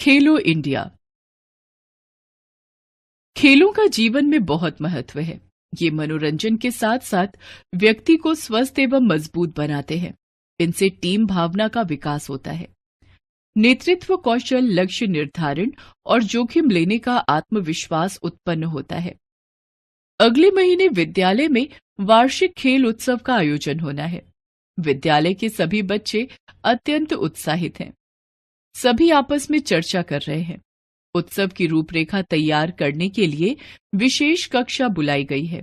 खेलो India. खेलों का जीवन में बहुत महत्व है। ये मनोरंजन के साथ साथ व्यक्ति को स्वस्थ एवं मजबूत बनाते हैं। इनसे टीम भावना का विकास होता है। नेतृत्व कौशल, लक्ष्य निर्धारण और जोखिम लेने का आत्मविश्वास उत्पन्न होता है। अगले महीने विद्यालय में वार्षिक खेल उत्सव का आयोजन होना है। विद्यालय के सभी बच्चे अत्यंत उत्साहित हैं। सभी आपस में चर्चा कर रहे हैं। उत्सव की रूपरेखा तैयार करने के लिए विशेष कक्षा बुलाई गई है।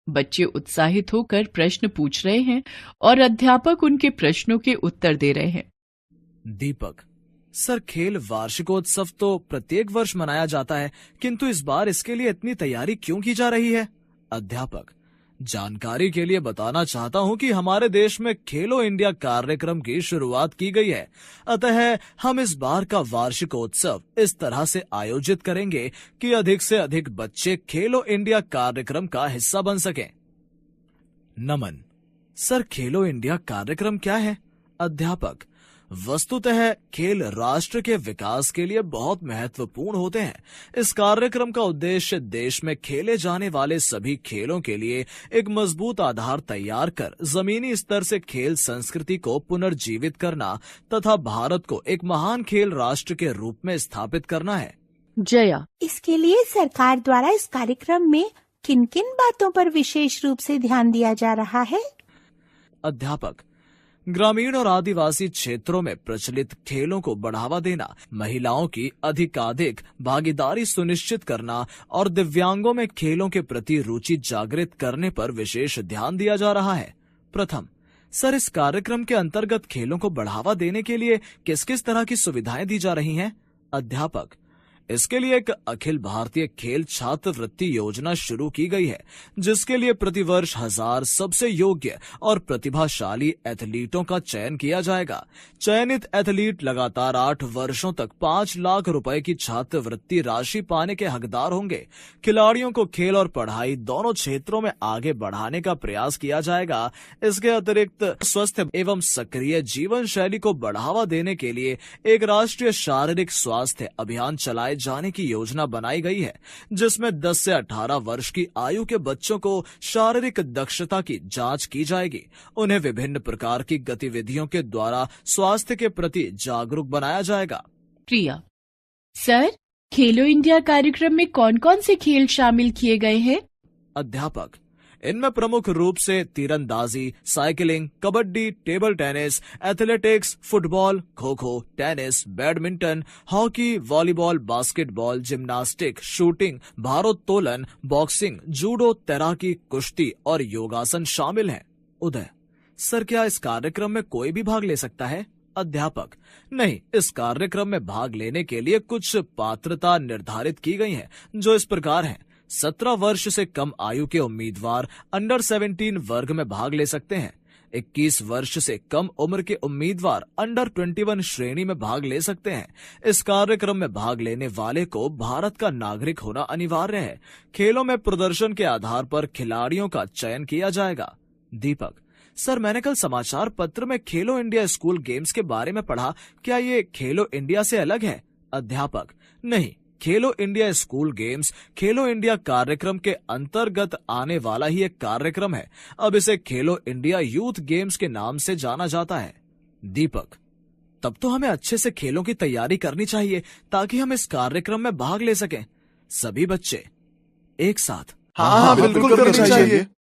बच्चे उत्साहित होकर प्रश्न पूछ रहे हैं और अध्यापक उनके प्रश्नों के उत्तर दे रहे हैं। दीपक सर, खेल वार्षिकोत्सव तो प्रत्येक वर्ष मनाया जाता है, किंतु इस बार इसके लिए इतनी तैयारी क्यों की जा रही है? अध्यापक, जानकारी के लिए बताना चाहता हूं कि हमारे देश में खेलो इंडिया कार्यक्रम की शुरुआत की गई है। अतः हम इस बार का वार्षिकोत्सव इस तरह से आयोजित करेंगे कि अधिक से अधिक बच्चे खेलो इंडिया कार्यक्रम का हिस्सा बन सकें। नमन सर, खेलो इंडिया कार्यक्रम क्या है? अध्यापक, वस्तुतः खेल राष्ट्र के विकास के लिए बहुत महत्वपूर्ण होते हैं। इस कार्यक्रम का उद्देश्य देश में खेले जाने वाले सभी खेलों के लिए एक मजबूत आधार तैयार कर जमीनी स्तर से खेल संस्कृति को पुनर्जीवित करना तथा भारत को एक महान खेल राष्ट्र के रूप में स्थापित करना है। जया, इसके लिए सरकार द्वारा इस कार्यक्रम में किन किन बातों पर विशेष रूप से ध्यान दिया जा रहा है? अध्यापक, ग्रामीण और आदिवासी क्षेत्रों में प्रचलित खेलों को बढ़ावा देना, महिलाओं की अधिकाधिक भागीदारी सुनिश्चित करना और दिव्यांगों में खेलों के प्रति रुचि जागृत करने पर विशेष ध्यान दिया जा रहा है। प्रथम, सर, इस कार्यक्रम के अंतर्गत खेलों को बढ़ावा देने के लिए किस किस तरह की सुविधाएं दी जा रही हैं? अध्यापक, इसके लिए एक अखिल भारतीय खेल छात्रवृत्ति योजना शुरू की गई है, जिसके लिए प्रतिवर्ष 1000 सबसे योग्य और प्रतिभाशाली एथलीटों का चयन किया जाएगा। चयनित एथलीट लगातार 8 वर्षों तक 5 लाख रुपए की छात्रवृत्ति राशि पाने के हकदार होंगे। खिलाड़ियों को खेल और पढ़ाई दोनों क्षेत्रों में आगे बढ़ाने का प्रयास किया जाएगा। इसके अतिरिक्त स्वस्थ एवं सक्रिय जीवन शैली को बढ़ावा देने के लिए एक राष्ट्रीय शारीरिक स्वास्थ्य अभियान चलाए जाने की योजना बनाई गई है, जिसमें 10 से 18 वर्ष की आयु के बच्चों को शारीरिक दक्षता की जांच की जाएगी। उन्हें विभिन्न प्रकार की गतिविधियों के द्वारा स्वास्थ्य के प्रति जागरूक बनाया जाएगा। प्रिया, सर, खेलो इंडिया कार्यक्रम में कौन कौन से खेल शामिल किए गए हैं? अध्यापक, इनमें प्रमुख रूप से तीरंदाजी, cycling, kabaddi, table tennis, athletics, football, kho kho, tennis, badminton, hockey, volleyball, basketball, gymnastic, shooting, भारोत्तोलन, बॉक्सिंग, जूडो, तैराकी, कुश्ती और योगासन शामिल हैं। उदय सर, क्या इस कार्यक्रम में कोई भी भाग ले सकता है? अध्यापक, नहीं, इस कार्यक्रम में भाग लेने के लिए कुछ पात्रता निर्धारित की गई है, जो इस प्रकार है। 17 वर्ष से कम आयु के उम्मीदवार अंडर 17 वर्ग में भाग ले सकते हैं। 21 वर्ष से कम उम्र के उम्मीदवार अंडर 21 श्रेणी में भाग ले सकते हैं। इस कार्यक्रम में भाग लेने वाले को भारत का नागरिक होना अनिवार्य है। खेलों में प्रदर्शन के आधार पर खिलाड़ियों का चयन किया जाएगा। दीपक, सर, मैंने कल समाचार पत्र में खेलो इंडिया स्कूल गेम्स के बारे में पढ़ा, क्या ये खेलो इंडिया से अलग है? अध्यापक, नहीं, खेलो इंडिया स्कूल गेम्स खेलो इंडिया कार्यक्रम के अंतर्गत आने वाला ही एक कार्यक्रम है। अब इसे खेलो इंडिया यूथ गेम्स के नाम से जाना जाता है। दीपक, तब तो हमें अच्छे से खेलों की तैयारी करनी चाहिए ताकि हम इस कार्यक्रम में भाग ले सकें। सभी बच्चे एक साथ। हाँ, बिल्कुल करनी चाहिए।